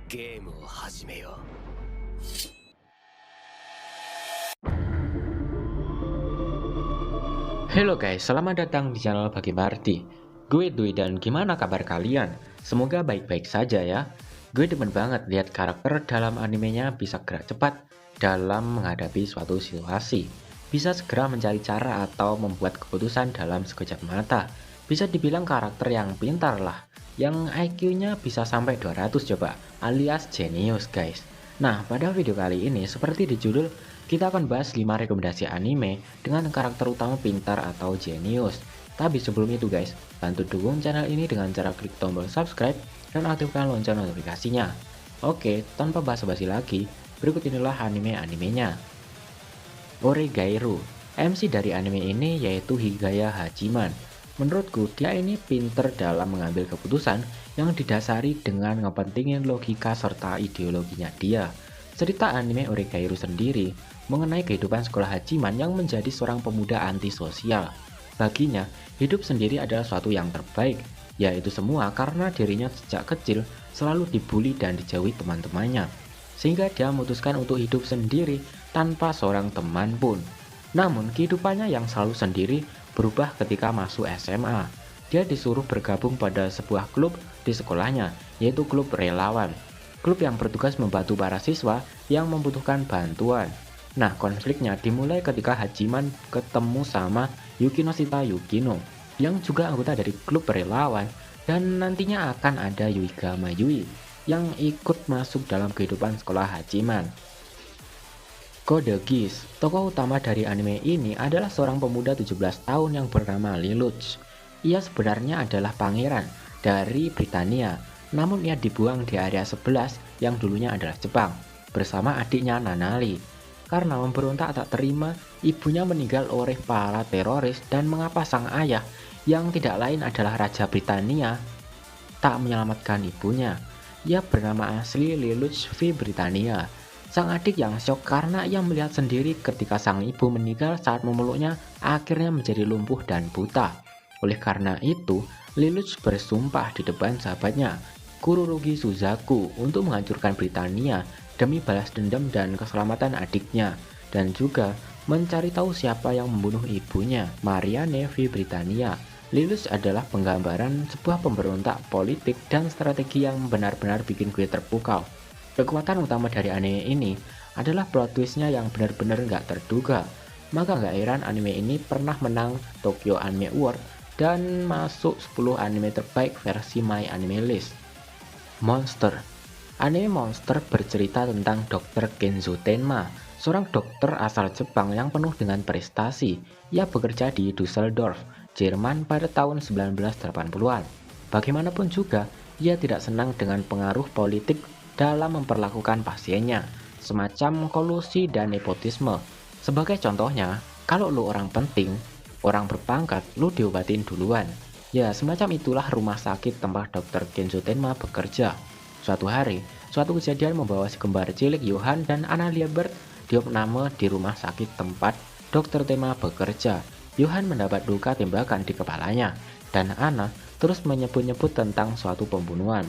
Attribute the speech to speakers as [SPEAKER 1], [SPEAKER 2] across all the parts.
[SPEAKER 1] ゲームを始めよう。
[SPEAKER 2] Halo guys, selamat datang di channel Bagi Marti. Gue Dwi dan gimana kabar kalian? Semoga baik-baik saja ya. Gue demen banget lihat karakter dalam animenya bisa gerak cepat dalam menghadapi suatu situasi. Bisa segera mencari cara atau membuat keputusan dalam sekejap mata. Bisa dibilang karakter yang pintar lah, yang IQ-nya bisa sampai 200 coba, alias jenius guys. Nah, pada video kali ini seperti di judul, kita akan bahas 5 rekomendasi anime dengan karakter utama pintar atau jenius. Tapi sebelum itu guys, bantu dukung channel ini dengan cara klik tombol subscribe dan aktifkan lonceng notifikasinya. Oke, tanpa basa-basi lagi, berikut inilah anime-animenya. Oregairu, MC dari anime ini yaitu Higaya Hachiman. Menurutku dia ini pinter dalam mengambil keputusan yang didasari dengan ngepentingin logika serta ideologinya dia. Cerita anime Oregairu sendiri mengenai kehidupan sekolah Hachiman yang menjadi seorang pemuda antisosial. Baginya, hidup sendiri adalah suatu yang terbaik, yaitu semua karena dirinya sejak kecil selalu dibully dan dijauhi teman-temannya. Sehingga dia memutuskan untuk hidup sendiri tanpa seorang teman pun. Namun, kehidupannya yang selalu sendiri berubah ketika masuk SMA. Dia disuruh bergabung pada sebuah klub di sekolahnya, yaitu klub relawan. Klub yang bertugas membantu para siswa yang membutuhkan bantuan. Nah, konfliknya dimulai ketika Hachiman ketemu sama Yukinoshita Yukino, yang juga anggota dari klub relawan, dan nantinya akan ada Yuiga Mayui yang ikut masuk dalam kehidupan sekolah Hachiman. Code Geass, tokoh utama dari anime ini adalah seorang pemuda 17 tahun yang bernama Lelouch. Ia sebenarnya adalah pangeran dari Britania, namun ia dibuang di area 11 yang dulunya adalah Jepang, bersama adiknya Nanali. Karena memberontak tak terima, ibunya meninggal oleh para teroris dan mengapa sang ayah, yang tidak lain adalah Raja Britania, tak menyelamatkan ibunya. Ia bernama asli Lelouch V. Britania. Sang adik yang syok karena ia melihat sendiri ketika sang ibu meninggal saat memeluknya akhirnya menjadi lumpuh dan buta. Oleh karena itu, Lelouch bersumpah di depan sahabatnya, Kururugi Suzaku, untuk menghancurkan Britania demi balas dendam dan keselamatan adiknya, dan juga mencari tahu siapa yang membunuh ibunya, Marianne V. Britania. Lelouch adalah penggambaran sebuah pemberontak politik dan strategi yang benar-benar bikin gue terpukau. Kekuatan utama dari anime ini adalah plot twistnya yang benar-benar nggak terduga. Maka nggak heran anime ini pernah menang Tokyo Anime Award dan masuk 10 anime terbaik versi My Anime List. Monster. Anime Monster bercerita tentang Dr. Kenzo Tenma, seorang dokter asal Jepang yang penuh dengan prestasi. Ia bekerja di Dusseldorf, Jerman pada tahun 1980-an. Bagaimanapun juga, ia tidak senang dengan pengaruh politik dalam memperlakukan pasiennya, semacam kolusi dan nepotisme. Sebagai contohnya, kalau lu orang penting, orang berpangkat, lu diobatin duluan. Ya, semacam itulah rumah sakit tempat Dr. Kenzo Tenma bekerja. Suatu hari, suatu kejadian membawa si kembar cilik Johan dan Anna Liebert diopname di rumah sakit tempat Dr. Tenma bekerja. Johan mendapat luka tembakan di kepalanya, dan Anna terus menyebut-nyebut tentang suatu pembunuhan.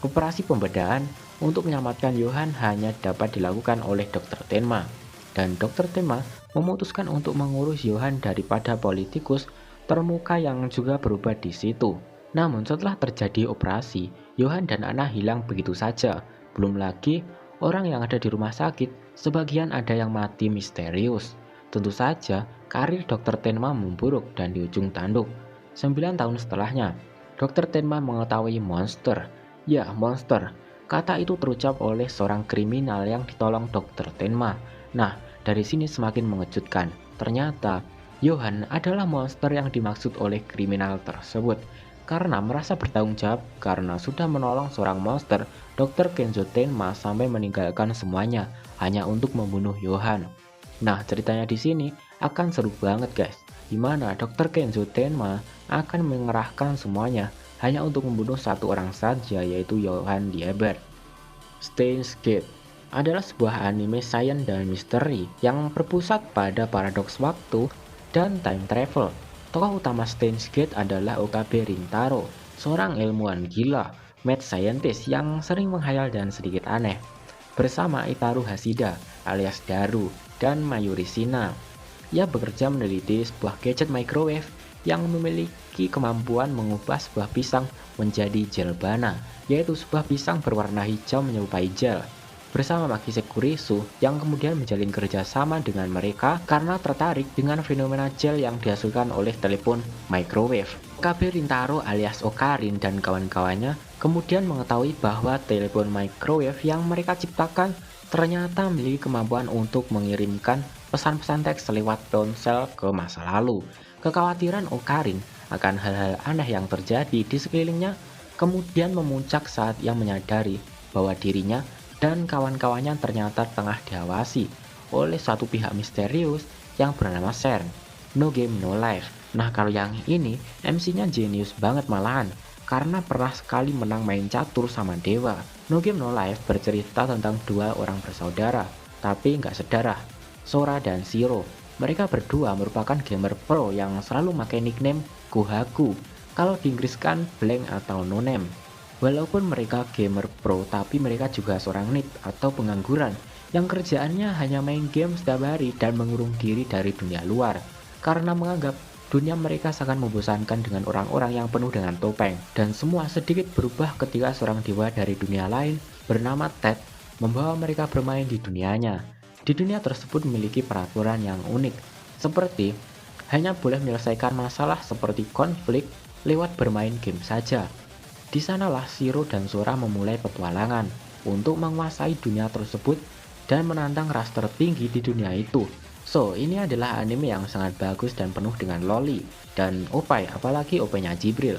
[SPEAKER 2] Operasi pembedahan untuk menyelamatkan Johan hanya dapat dilakukan oleh Dr. Tenma, dan Dr. Tenma memutuskan untuk mengurus Johan daripada politikus termuka yang juga berubah di situ. Namun setelah terjadi operasi, Johan dan Anna hilang begitu saja. Belum lagi orang yang ada di rumah sakit, sebagian ada yang mati misterius. Tentu saja karir Dr. Tenma memburuk dan di ujung tanduk. 9 tahun setelahnya, Dr. Tenma mengetahui monster. Ya, monster. Kata itu terucap oleh seorang kriminal yang ditolong Dr. Tenma. Nah, dari sini semakin mengejutkan. Ternyata Johan adalah monster yang dimaksud oleh kriminal tersebut. Karena merasa bertanggung jawab karena sudah menolong seorang monster, Dr. Kenzo Tenma sampai meninggalkan semuanya hanya untuk membunuh Johan. Nah, ceritanya di sini akan seru banget guys, dimana Dr. Kenzo Tenma akan mengerahkan semuanya hanya untuk membunuh satu orang saja, yaitu Johan Liebert. Steins Gate adalah sebuah anime sains dan misteri yang berpusat pada paradoks waktu dan time travel. Tokoh utama Steins Gate adalah Okabe Rintaro, seorang ilmuwan gila. mad scientist yang sering menghayal dan sedikit aneh, bersama Itaru Hashida alias Daru dan Mayuri Shina. Ia bekerja meneliti sebuah gadget microwave yang memiliki kemampuan mengubah sebuah pisang menjadi gel bana, yaitu sebuah pisang berwarna hijau menyerupai gel. Bersama Makise Kurisu yang kemudian menjalin kerjasama dengan mereka karena tertarik dengan fenomena gel yang dihasilkan oleh telepon microwave. Okabe Rintaro alias Okarin dan kawan-kawannya kemudian mengetahui bahwa telepon microwave yang mereka ciptakan ternyata memiliki kemampuan untuk mengirimkan pesan-pesan teks lewat ponsel ke masa lalu. Kekhawatiran Okarin akan hal-hal aneh yang terjadi di sekelilingnya kemudian memuncak saat ia menyadari bahwa dirinya dan kawan-kawannya ternyata tengah diawasi oleh suatu pihak misterius yang bernama CERN, No Game No Life. Nah kalau yang ini MC-nya jenius banget malahan, karena pernah sekali menang main catur sama dewa. No Game No Life bercerita tentang dua orang bersaudara, tapi nggak sedarah, Sora dan Shiro. Mereka berdua merupakan gamer pro yang selalu pakai nickname Kohaku, kalau diinggriskan blank atau no name. Walaupun mereka gamer pro, tapi mereka juga seorang nerd atau pengangguran yang kerjaannya hanya main game setiap hari dan mengurung diri dari dunia luar, karena menganggap dunia mereka sangat membosankan dengan orang-orang yang penuh dengan topeng. Dan semua sedikit berubah ketika seorang dewa dari dunia lain bernama Ted membawa mereka bermain di dunianya. Di dunia tersebut memiliki peraturan yang unik, seperti hanya boleh menyelesaikan masalah seperti konflik lewat bermain game saja. Di sanalah Shiro dan Sora memulai petualangan untuk menguasai dunia tersebut dan menantang ras tertinggi di dunia itu. So, ini adalah anime yang sangat bagus dan penuh dengan loli dan opai, apalagi opainya Jibril.